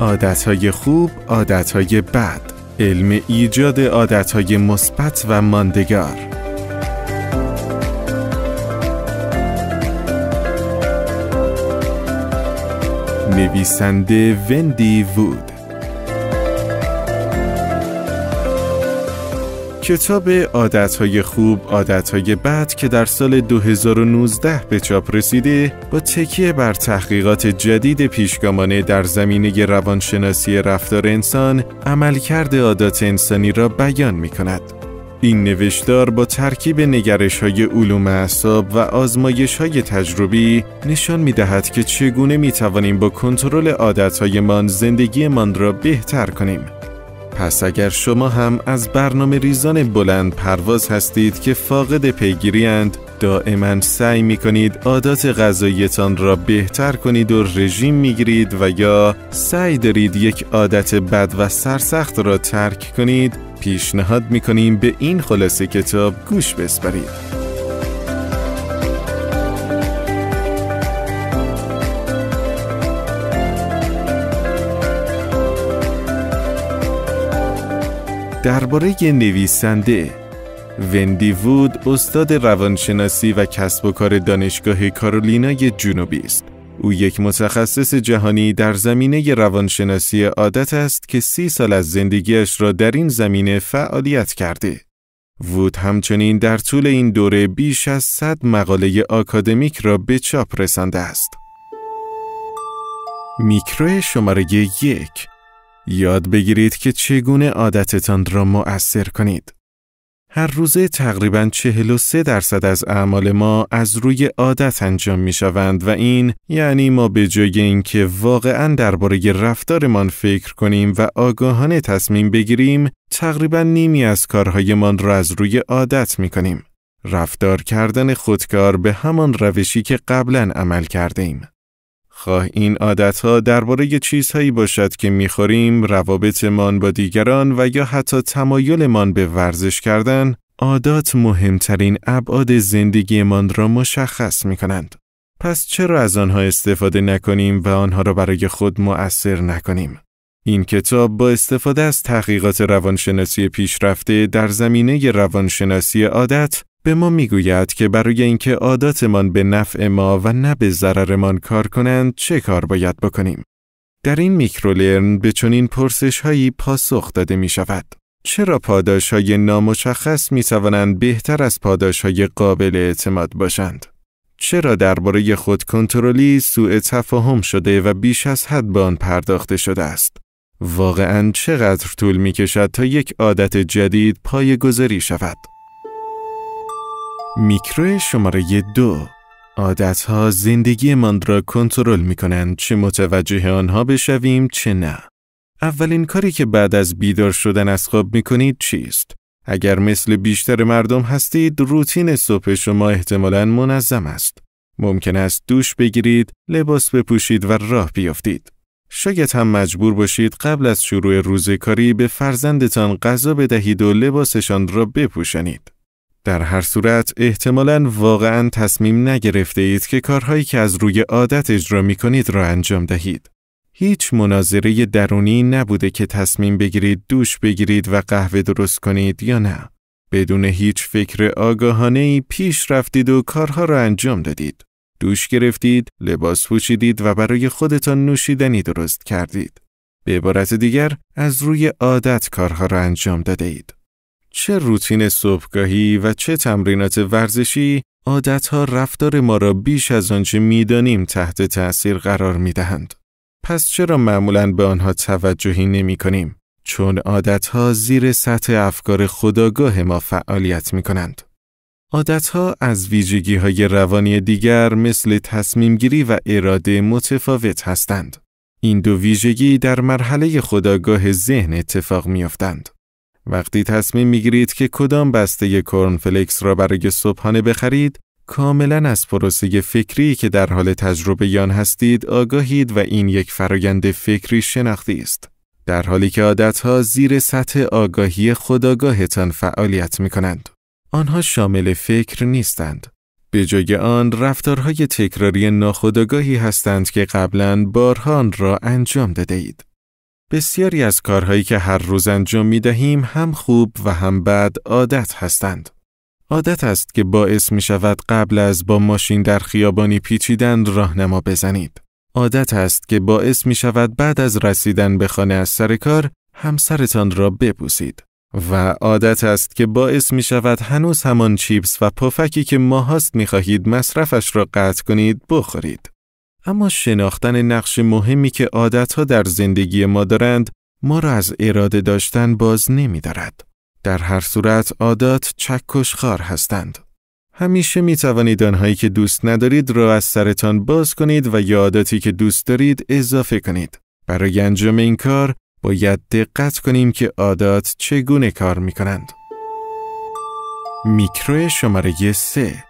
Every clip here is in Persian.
عادتهای خوب، عادتهای بد. علم ایجاد عادتهای مثبت و ماندگار. نویسنده وندی وود. کتاب عادتهای خوب، عادتهای بد که در سال 2019 به چاپ رسیده، با تکیه بر تحقیقات جدید پیشگامانه در زمینه روانشناسی رفتار انسان، عملکرد عادات انسانی را بیان می‌کند. این نوشتار با ترکیب نگرش‌های علوم اعصاب و آزمایش‌های تجربی نشان می‌دهد که چگونه می‌توانیم با کنترل عادت‌هایمان زندگیمان را بهتر کنیم. پس اگر شما هم از برنامه ریزان بلند پرواز هستید که فاقد پیگیری‌اند، دائما سعی می‌کنید عادات غذایی‌تان را بهتر کنید و رژیم می‌گیرید و یا سعی دارید یک عادت بد و سرسخت را ترک کنید، پیشنهاد می‌کنیم به این خلاصه کتاب گوش بسپارید. درباره نویسنده وندی وود، استاد روانشناسی و کسب و کار دانشگاه کارولینای جنوبی است. او یک متخصص جهانی در زمینه روانشناسی عادت است که 30 سال از زندگیش را در این زمینه فعالیت کرده. وود همچنین در طول این دوره بیش از 100 مقاله آکادمیک را به چاپ رسانده است. میکرو شماره 1. یاد بگیرید که چگونه عادتتان را مؤثر کنید. هر روزه تقریباً 43% از اعمال ما از روی عادت انجام می شوند و این یعنی ما به جای اینکه واقعاً درباره رفتارمان فکر کنیم و آگاهانه تصمیم بگیریم، تقریباً نیمی از کارهایمان را از روی عادت می کنیم. رفتار کردن خودکار به همان روشی که قبلاً عمل کرده ایم. خواه این عادتها درباره چیزهایی باشد که می‌خوریم، روابطمان با دیگران و یا حتی تمایلمان به ورزش کردن، عادات مهمترین ابعاد زندگیمان را مشخص می‌کنند. پس چرا از آنها استفاده نکنیم و آنها را برای خود مؤثر نکنیم؟ این کتاب با استفاده از تحقیقات روانشناسی پیشرفته در زمینه روانشناسی عادت به ما میگوید که برای اینکه عاداتمان به نفع ما و نه به ضررمان کار کنند چه کار باید بکنیم. در این میکرولرن به چنین پرسش‌هایی پاسخ داده می شود. چرا پاداش‌های نامشخص می توانند بهتر از پاداش‌های قابل اعتماد باشند؟ چرا درباره خود کنترلی سوء تفاهم شده و بیش از حد به آن پرداخته شده است؟ واقعاً چقدر طول می کشد تا یک عادت جدید پایه‌گذاری شود؟ میکرو شماره 2. عادتها زندگی من را کنترل می کنند، چه متوجه آنها بشویم چه نه. اولین کاری که بعد از بیدار شدن از خواب می کنید چیست؟ اگر مثل بیشتر مردم هستید، روتین صبح شما احتمالاً منظم است. ممکن است دوش بگیرید، لباس بپوشید و راه بیافتید. شاید هم مجبور باشید قبل از شروع روز کاری به فرزندتان غذا بدهید و لباسشان را بپوشانید. در هر صورت احتمالاً واقعاً تصمیم نگرفته اید که کارهایی که از روی عادت اجرا می کنید را انجام دهید. هیچ مناظره درونی نبوده که تصمیم بگیرید دوش بگیرید و قهوه درست کنید یا نه. بدون هیچ فکر آگاهانه‌ای پیش رفتید و کارها را انجام دادید. دوش گرفتید، لباس پوشیدید و برای خودتان نوشیدنی درست کردید. به عبارت دیگر، از روی عادت کارها را انجام داده اید. چه روتین صبحگاهی و چه تمرینات ورزشی، عادتها رفتار ما را بیش از آنچه می‌دانیم تحت تأثیر قرار می‌دهند. پس چرا معمولاً به آنها توجهی نمی‌کنیم؟ چون عادتها زیر سطح افکار خودآگاه ما فعالیت می‌کنند. عادتها از ویژگی‌های روانی دیگر مثل تصمیم‌گیری و اراده متفاوت هستند. این دو ویژگی در مرحله خودآگاه ذهن اتفاق می‌افتند. وقتی تصمیم می‌گیرید که کدام بسته کورنفلکس را برای صبحانه بخرید، کاملاً از پروسه فکری که در حال تجربه آن هستید آگاهید و این یک فرایند فکری شناختی است. در حالی که عادتها زیر سطح آگاهی خودآگاهتان فعالیت می‌کنند. آنها شامل فکر نیستند. به جای آن رفتارهای تکراری ناخودآگاهی هستند که قبلاً بارها آن را انجام داده اید. بسیاری از کارهایی که هر روز انجام می دهیم هم خوب و هم بد عادت هستند. عادت است که باعث می شود قبل از با ماشین در خیابانی پیچیدن راهنما بزنید. عادت است که باعث می شود بعد از رسیدن به خانه از سر کار همسرتان را ببوسید. و عادت است که باعث می شود هنوز همان چیپس و پفکی که ماهاست می خواهید مصرفش را قطع کنید بخورید. اما شناختن نقش مهمی که عادتها در زندگی ما دارند ما را از اراده داشتن باز نمی دارد. در هر صورت عادات چکشخوار هستند. همیشه می توانید آنهایی که دوست ندارید را از سرتان باز کنید و یا عادتی که دوست دارید اضافه کنید. برای انجام این کار باید دقت کنیم که عادات چگونه کار می کنند. میکرو شماره 3.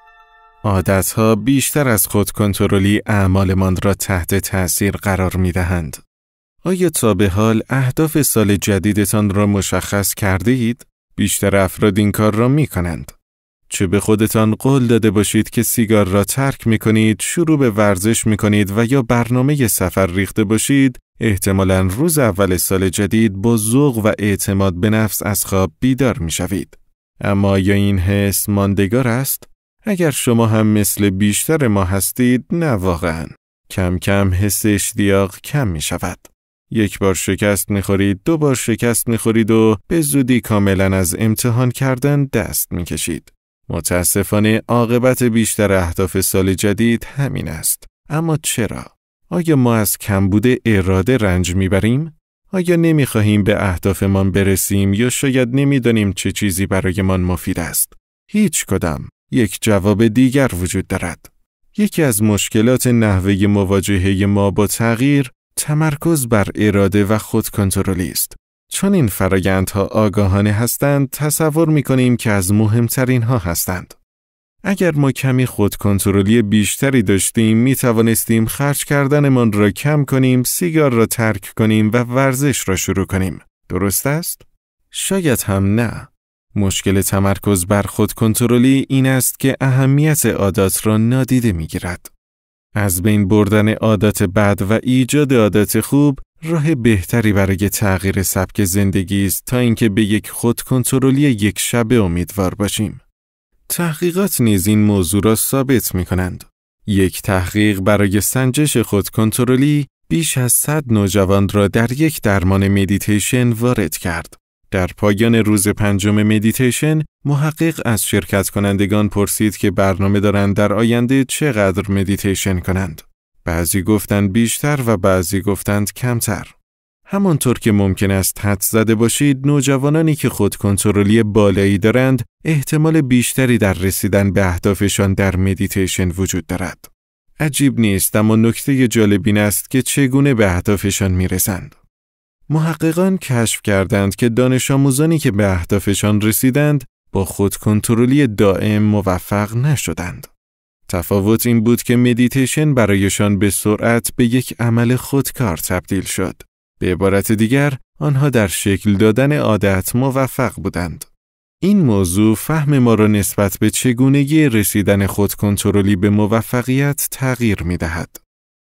عادتها بیشتر از خودکنترلی اعمالمان را تحت تأثیر قرار می دهند. آیا تا به حال اهداف سال جدیدتان را مشخص کرده اید؟ بیشتر افراد این کار را می کنند. چه به خودتان قول داده باشید که سیگار را ترک می کنید، شروع به ورزش می کنید و یا برنامه سفر ریخته باشید، احتمالاً روز اول سال جدید با ذوق و اعتماد به نفس از خواب بیدار می شوید. اما آیا این حس ماندگار است؟ اگر شما هم مثل بیشتر ما هستید، نه واقعاً. کم کم حس اشتیاق کم می شود. یک بار شکست می خورید، 2 بار شکست می خورید و به زودی کاملاً از امتحان کردن دست می کشید. متاسفانه عاقبت بیشتر اهداف سال جدید همین است. اما چرا؟ آیا ما از کمبود اراده رنج میبریم؟ آیا نمیخواهیم به اهدافمان برسیم یا شاید نمیدانیم چه چیزی برایمان مفید است؟ هیچ کدام. یک جواب دیگر وجود دارد. یکی از مشکلات نحوه مواجهه ما با تغییر تمرکز بر اراده و خودکنترلی است. چون این فرایندها آگاهانه هستند، تصور می‌کنیم که از مهمترین ها هستند. اگر ما کمی خودکنترلی بیشتری داشتیم، می‌توانستیم خرج کردنمان را کم کنیم، سیگار را ترک کنیم و ورزش را شروع کنیم. درست است؟ شاید هم نه. مشکل تمرکز بر خودکنترلی این است که اهمیت عادات را نادیده می‌گیرد. از بین بردن عادات بد و ایجاد عادات خوب راه بهتری برای تغییر سبک زندگی است تا اینکه به یک خودکنترلی یک شبه امیدوار باشیم. تحقیقات نیز این موضوع را ثابت می‌کنند. یک تحقیق برای سنجش خودکنترلی بیش از 100 نوجوان را در یک درمان مدیتیشن وارد کرد. در پایان روز 5 مدیتیشن، محقق از شرکت کنندگان پرسید که برنامه دارند در آینده چقدر مدیتیشن کنند. بعضی گفتند بیشتر و بعضی گفتند کمتر. همانطور که ممکن است حدس زده باشید، نوجوانانی که خودکنترلی بالایی دارند، احتمال بیشتری در رسیدن به اهدافشان در مدیتیشن وجود دارد. عجیب نیست، اما نکته جالب این است که چگونه به اهدافشان میرسند. محققان کشف کردند که دانش آموزانی که به اهدافشان رسیدند، با خودکنترلی دائم موفق نشدند. تفاوت این بود که مدیتیشن برایشان به سرعت به یک عمل خودکار تبدیل شد. به عبارت دیگر، آنها در شکل دادن عادت موفق بودند. این موضوع فهم ما را نسبت به چگونگی رسیدن خودکنترلی به موفقیت تغییر می دهد.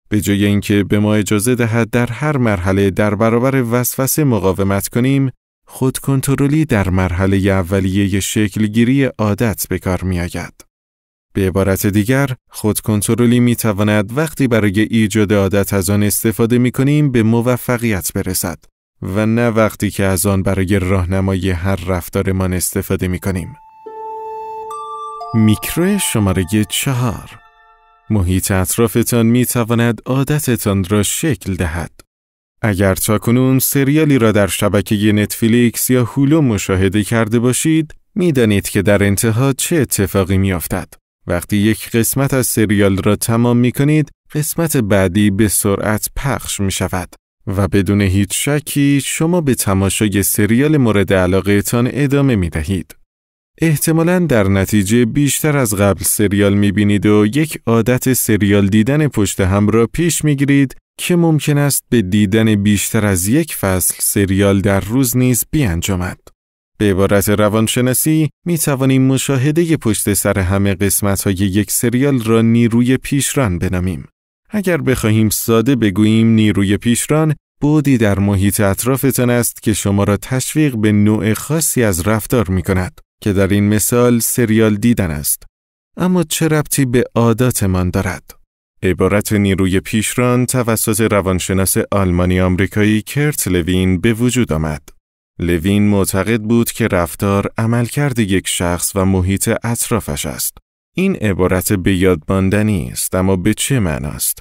به جای اینکه به ما اجازه دهد در هر مرحله در برابر وسوسه مقاومت کنیم، خودکنترلی در مرحله اولیه شکلگیری عادت به کار می آید. به عبارت دیگر، خودکنترلی می تواند وقتی برای ایجاد عادت از آن استفاده می کنیم به موفقیت برسد و نه وقتی که از آن برای راهنمایی هر رفتارمان استفاده می کنیم. میکرو شماره 4. محیط اطرافتان می تواند عادتتان را شکل دهد. اگر تاکنون سریالی را در شبکه نتفلیکس یا هولو مشاهده کرده باشید، می دانید که در انتها چه اتفاقی می افتد. وقتی یک قسمت از سریال را تمام می کنید، قسمت بعدی به سرعت پخش می شود و بدون هیچ شکی شما به تماشای سریال مورد علاقه تان ادامه می دهید. احتمالاً در نتیجه بیشتر از قبل سریال می بینید و یک عادت سریال دیدن پشت هم را پیش می گیرید که ممکن است به دیدن بیشتر از یک فصل سریال در روز نیز بیانجامد. به عبارت روانشناسی می توانیم مشاهده پشت سر همه قسمت‌های یک سریال را نیروی پیشران بنامیم. اگر بخواهیم ساده بگوییم، نیروی پیشران بعدی در محیط اطرافتان است که شما را تشویق به نوع خاصی از رفتار می کند که در این مثال سریال دیدن است. اما چه ربطی به عاداتمان دارد؟ عبارت نیروی پیشران توسط روانشناس آلمانی آمریکایی کرت لوین به وجود آمد. لوین معتقد بود که رفتار عملکرد یک شخص و محیط اطرافش است. این عبارت به یاد ماندنی است، اما به چه معناست؟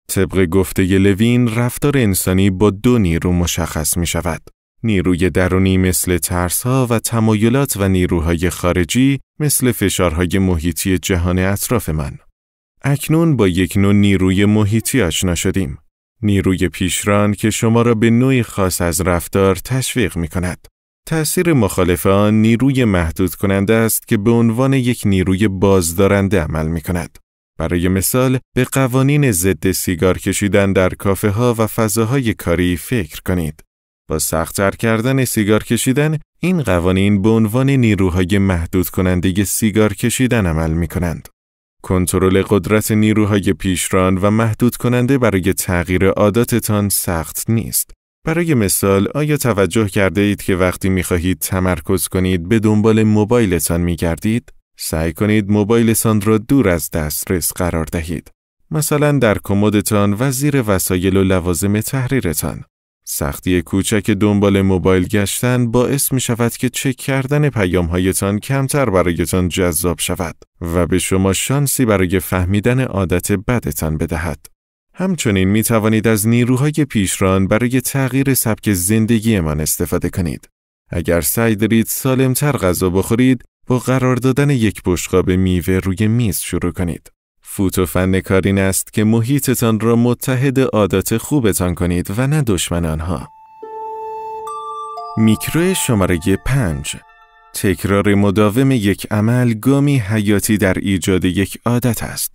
طبق گفته لوین، رفتار انسانی با دو نیرو مشخص می شود. نیروی درونی مثل ترس‌ها و تمایلات و نیروهای خارجی مثل فشارهای محیطی جهان اطرافمان. اکنون با یک نوع نیروی محیطی آشنا شدیم. نیروی پیشران که شما را به نوعی خاص از رفتار تشویق می کند. تأثیر مخالف آن نیروی محدود کننده است که به عنوان یک نیروی بازدارنده عمل می کند. برای مثال، به قوانین ضد سیگار کشیدن در کافه ها و فضاهای کاری فکر کنید. با سخت‌تر کردن سیگار کشیدن، این قوانین به عنوان نیروهای محدود کننده سیگار کشیدن عمل می کنند. کنترل قدرت نیروهای پیشران و محدود کننده برای تغییر عاداتتان سخت نیست. برای مثال، آیا توجه کرده اید که وقتی می خواهید تمرکز کنید به دنبال موبایلتان می گردید؟ سعی کنید موبایلتان را دور از دسترس قرار دهید. مثلا در کمدتان و زیر وسایل و لوازم تحریرتان. سختی کوچک دنبال موبایل گشتن باعث می شود که چک کردن پیام‌هایتان کمتر برایتان جذاب شود و به شما شانسی برای فهمیدن عادت بدتان بدهد. همچنین می توانید از نیروهای پیشران برای تغییر سبک زندگیمان استفاده کنید. اگر سعی دارید سالمتر غذا بخورید، با قرار دادن یک بشقاب میوه روی میز شروع کنید. فوت و فن کار این است که محیطتان را متحد عادات خوبتان کنید و نه دشمن آنها. میکرو شماره 5. تکرار مداوم یک عمل گامی حیاتی در ایجاد یک عادت است.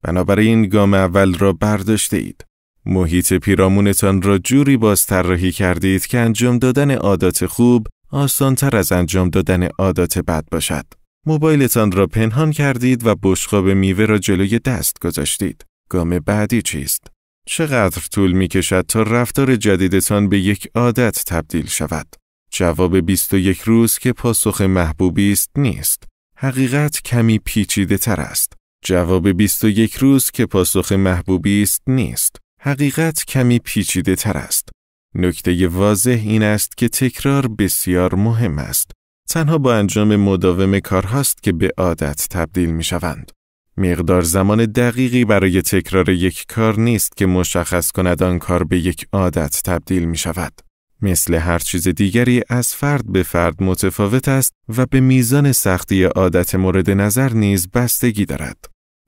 بنابراین گام اول را برداشته اید. محیط پیرامونتان را جوری بازطراحی کردید که انجام دادن عادات خوب آسان‌تر از انجام دادن عادات بد باشد. موبایلتان را پنهان کردید و بشقاب میوه را جلوی دست گذاشتید. گام بعدی چیست؟ چقدر طول می کشد تا رفتار جدیدتان به یک عادت تبدیل شود؟ جواب 21 روز که پاسخ محبوبی است نیست. حقیقت کمی پیچیده تر است. جواب 21 روز که پاسخ محبوبی است نیست. حقیقت کمی پیچیده تر است. نکته واضح این است که تکرار بسیار مهم است. تنها با انجام مداوم کارهاست که به عادت تبدیل می شوند. مقدار زمان دقیقی برای تکرار یک کار نیست که مشخص کند آن کار به یک عادت تبدیل می شود. مثل هر چیز دیگری از فرد به فرد متفاوت است و به میزان سختی عادت مورد نظر نیز بستگی دارد.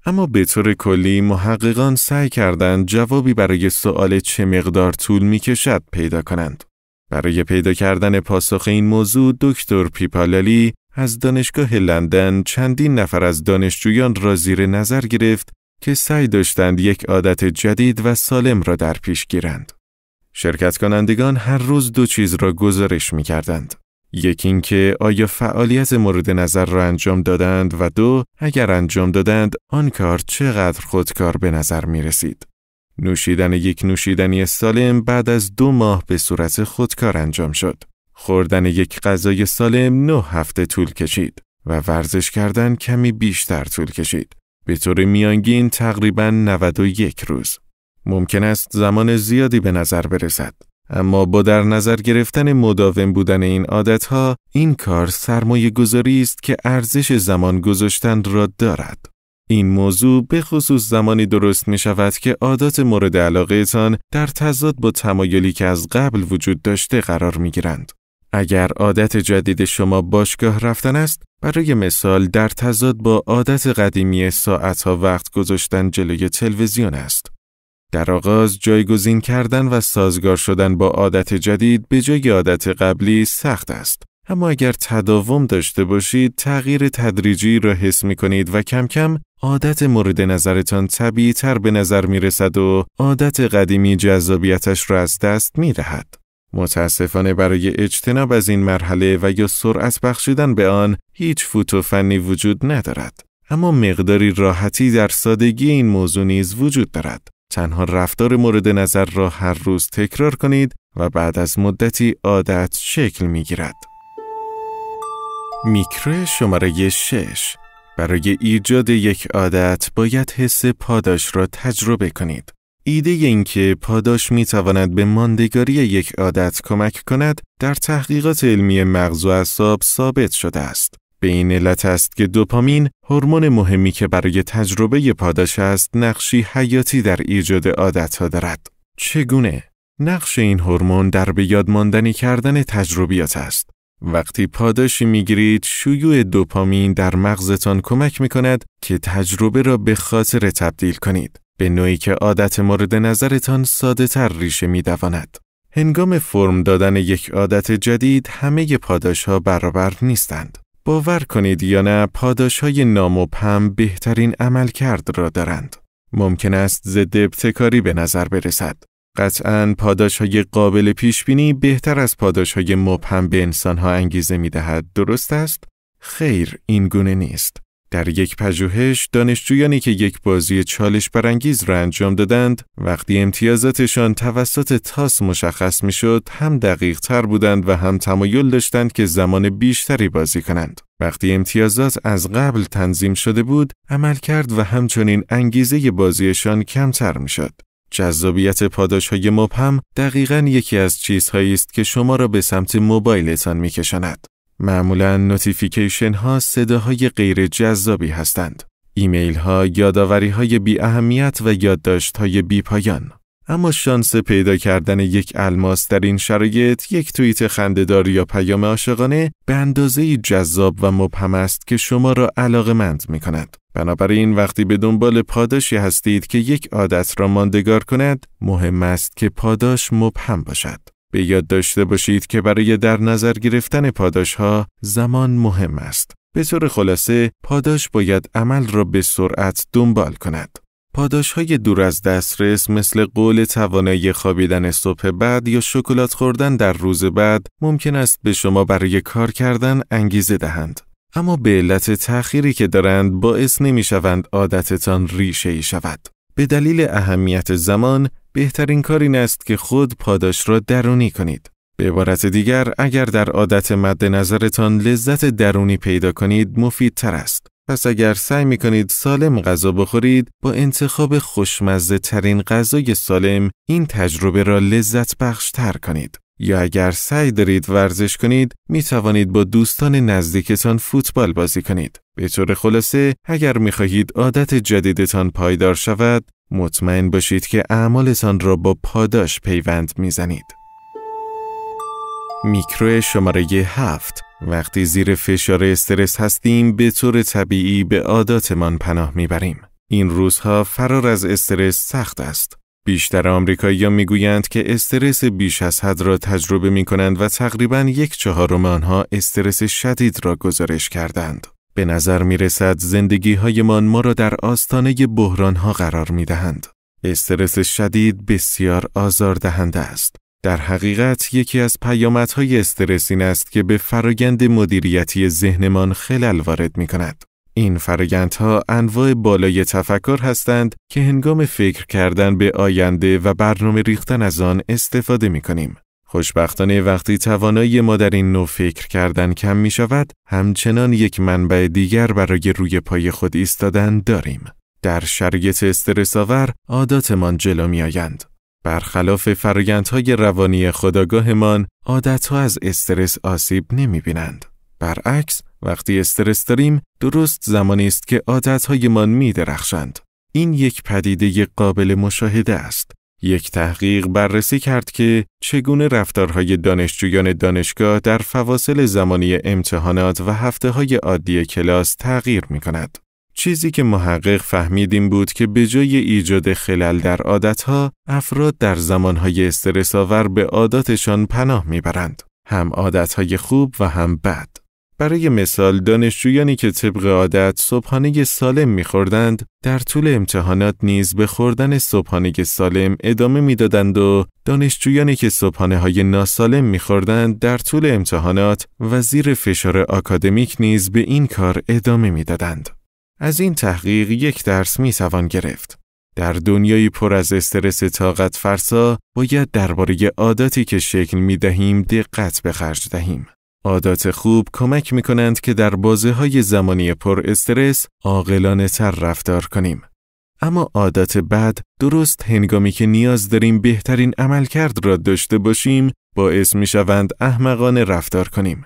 اما به طور کلی محققان سعی کردند جوابی برای سؤال چه مقدار طول می کشد پیدا کنند. برای پیدا کردن پاسخ این موضوع دکتر پیپالالی از دانشگاه لندن چندین نفر از دانشجویان را زیر نظر گرفت که سعی داشتند یک عادت جدید و سالم را در پیش گیرند. شرکت کنندگان هر روز دو چیز را گزارش می کردند. یکی این که آیا فعالیت مورد نظر را انجام دادند و دو، اگر انجام دادند آن کار چقدر خودکار به نظر می رسید. نوشیدن یک نوشیدنی سالم بعد از 2 ماه به صورت خودکار انجام شد. خوردن یک غذای سالم 9 هفته طول کشید و ورزش کردن کمی بیشتر طول کشید. به طور میانگین تقریباً 91 روز. ممکن است زمان زیادی به نظر برسد. اما با در نظر گرفتن مداوم بودن این عادتها، این کار سرمایه گذاری است که ارزش زمان گذاشتن را دارد. این موضوع به خصوص زمانی درست می شود که عادات مورد علاقه‌تان در تضاد با تمایلی که از قبل وجود داشته قرار می گیرند. اگر عادت جدید شما باشگاه رفتن است، برای مثال در تضاد با عادت قدیمی ساعتها وقت گذاشتن جلوی تلویزیون است. در آغاز جایگزین کردن و سازگار شدن با عادت جدید به جای عادت قبلی سخت است. اما اگر تداوم داشته باشید، تغییر تدریجی را حس می کنید و کم کم عادت مورد نظرتان طبیعی تر به نظر می رسد و عادت قدیمی جذابیتش را از دست می دهد. متاسفانه برای اجتناب از این مرحله و یا سرعت بخشیدن به آن هیچ فوت و فنی وجود ندارد. اما مقداری راحتی در سادگی این موضوع نیز وجود دارد. تنها رفتار مورد نظر را هر روز تکرار کنید و بعد از مدتی عادت شکل می‌گیرد. میکرو شماره 6. برای ایجاد یک عادت باید حس پاداش را تجربه کنید. ایده این که پاداش می‌تواند به ماندگاری یک عادت کمک کند در تحقیقات علمی مغز و اعصاب ثابت شده است. به این علت است که دوپامین، هورمون مهمی که برای تجربه پاداش است، نقشی حیاتی در ایجاد عادت‌ها دارد. چگونه؟ نقش این هورمون در به یاد ماندنی کردن تجربیات است. وقتی پاداشی میگیرید، شیوع دوپامین در مغزتان کمک می‌کند که تجربه را به خاطره تبدیل کنید، به نوعی که عادت مورد نظرتان ساده‌تر ریشه می‌دواند. هنگام فرم دادن یک عادت جدید، همه پاداش‌ها برابر نیستند. باور کنید یا نه، پاداش‌های نامبهم بهترین عملکرد را دارند. ممکن است ضد ابتکاری به نظر برسد. قطعاً پاداش‌های قابل پیش‌بینی بهتر از پاداش‌های مبهم به انسان‌ها انگیزه می‌دهد. درست است؟ خیر، این گونه نیست. در یک پژوهش، دانشجویانی که یک بازی چالش برانگیز را انجام دادند، وقتی امتیازاتشان توسط تاس مشخص می‌شد، هم دقیق‌تر بودند و هم تمایل داشتند که زمان بیشتری بازی کنند. وقتی امتیازات از قبل تنظیم شده بود، عملکرد و همچنین انگیزه بازیشان کمتر می‌شد. جذابیت پاداش‌های مبهم دقیقاً یکی از چیزهایی است که شما را به سمت موبایلتان می‌کشاند. معمولاً نوتیفیکیشن ها صداهای غیر جذابی هستند. ایمیل ها یادآوری های بی اهمیت و یادداشت های بی پایان. اما شانس پیدا کردن یک الماس در این شرایط، یک توییت خنده‌دار یا پیام عاشقانه، به اندازه‌ای جذاب و مبهم است که شما را علاقه‌مند می‌کند. بنابراین وقتی به دنبال پاداشی هستید که یک عادت را ماندگار کند، مهم است که پاداش مبهم باشد. به یاد داشته باشید که برای در نظر گرفتن پاداش‌ها زمان مهم است. به طور خلاصه، پاداش باید عمل را به سرعت دنبال کند. پاداش‌های دور از دسترس مثل قول توانایی خوابیدن صبح بعد یا شکلات خوردن در روز بعد ممکن است به شما برای کار کردن انگیزه دهند. اما به علت تأخیری که دارند باعث نمی‌شوند عادتتان ریشه‌ای شود. به دلیل اهمیت زمان، بهترین کار این است که خود پاداش را درونی کنید. به عبارت دیگر، اگر در عادت مد نظرتان لذت درونی پیدا کنید، مفیدتر است. پس اگر سعی می کنید سالم غذا بخورید، با انتخاب خوشمزه ترین غذای سالم، این تجربه را لذت بخش تر کنید. یا اگر سعی دارید ورزش کنید، می توانید با دوستان نزدیکتان فوتبال بازی کنید. به طور خلاصه، اگر می خواهید عادت جدیدتان پایدار شود، مطمئن باشید که اعمالتان را با پاداش پیوند میزنید. میکرو شماره 7. وقتی زیر فشار استرس هستیم، به طور طبیعی به عاداتمان پناه میبریم. این روزها فرار از استرس سخت است. بیشتر آمریکایی‌ها میگویند که استرس بیش از حد را تجربه میکنند و تقریباً 1/4 آنها استرس شدید را گزارش کردند. به نظر می رسد زندگی‌هایمان ما را در آستانه بحران‌ها قرار می‌دهند. استرس شدید بسیار آزاردهنده است. در حقیقت یکی از پیامدهای استرس این است که به فرایند مدیریتی ذهنمان خلل وارد می‌کند. این فرایندها انواع بالای تفکر هستند که هنگام فکر کردن به آینده و برنامه ریختن از آن استفاده می‌کنیم. خوشبختانه وقتی توانایی ما در این نوع فکر کردن کم می شود، همچنان یک منبع دیگر برای روی پای خود ایستادن داریم. در شرایط استرس آور، عاداتمان جلو می آیند. برخلاف فرآیندهای روانی خودآگاهمان، عادتها از استرس آسیب نمی بینند. برعکس، وقتی استرس داریم، درست زمانی است که عادتهایمان می درخشند. این یک پدیده قابل مشاهده است. یک تحقیق بررسی کرد که چگونه رفتارهای دانشجویان دانشگاه در فواصل زمانی امتحانات و هفته‌های عادی کلاس تغییر می‌کند. چیزی که محقق فهمید این بود که به جای ایجاد خلل در عادتها، افراد در زمانهای استرس آور به عاداتشان پناه می‌برند، هم عادتهای خوب و هم بد. برای مثال، دانشجویانی که طبق عادت صبحانه سالم می‌خوردند، در طول امتحانات نیز به خوردن صبحانه سالم ادامه می‌دادند و دانشجویانی که صبحانه‌های ناسالم می‌خوردند، در طول امتحانات و زیر فشار آکادمیک نیز به این کار ادامه می‌دادند. از این تحقیق یک درس می‌توان گرفت. در دنیایی پر از استرس طاقت فرسا، باید درباره عاداتی که شکل می‌دهیم دقت به خرج دهیم. عادات خوب کمک می‌کنند که در بازه‌های زمانی پر استرس عاقلانه‌تر رفتار کنیم. اما عادات بد درست هنگامی که نیاز داریم بهترین عملکرد را داشته باشیم، باعث می‌شوند احمقانه رفتار کنیم.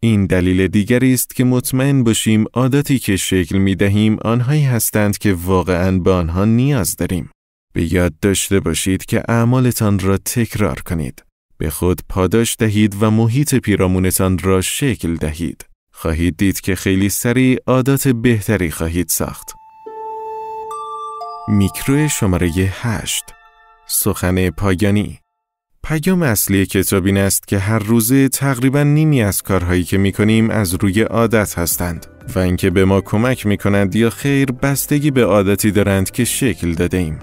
این دلیل دیگری است که مطمئن باشیم عاداتی که شکل می‌دهیم آنهایی هستند که واقعاً به آنها نیاز داریم. به یاد داشته باشید که اعمالتان را تکرار کنید. به خود پاداش دهید و محیط پیرامونتان را شکل دهید. خواهید دید که خیلی سریع عادات بهتری خواهید ساخت. میکرو شماره 8. سخن پایانی. پیام اصلی کتاب این است که هر روزه تقریباً نیمی از کارهایی که می‌کنیم از روی عادت هستند و اینکه به ما کمک می‌کنند یا خیر بستگی به عادتی دارند که شکل داده ایم.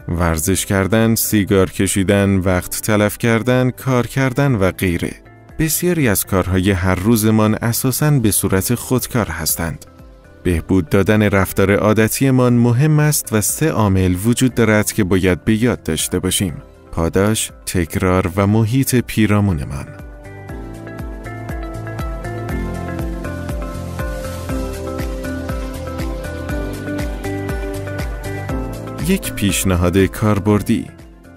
ورزش کردن، سیگار کشیدن، وقت تلف کردن، کار کردن و غیره. بسیاری از کارهای هر روزمان اساساً به صورت خودکار هستند. بهبود دادن رفتار عادتیمان مهم است و 3 عامل وجود دارد که باید به یاد داشته باشیم: پاداش، تکرار و محیط پیرامونمان. یک پیشنهاد کاربردی: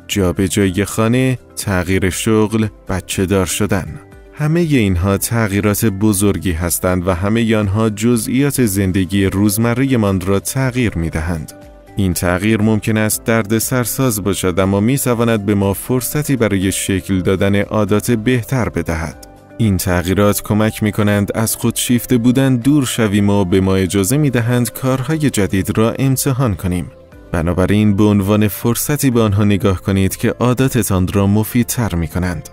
جابجایی خانه، تغییر شغل، بچه دار شدن. همه اینها تغییرات بزرگی هستند و همه آنها جزئیات زندگی روزمره من را تغییر می دهند. این تغییر ممکن است درد سرساز باشد، اما می تواند به ما فرصتی برای شکل دادن عادات بهتر بدهد. این تغییرات کمک می کنند از خودشیفته بودن دور شویم و به ما اجازه می دهند کارهای جدید را امتحان کنیم. بنابراین به عنوان فرصتی به آنها نگاه کنید که عاداتتان را مفیدتر می کنند.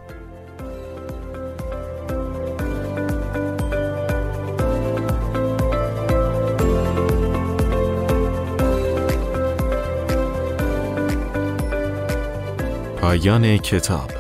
پایان کتاب.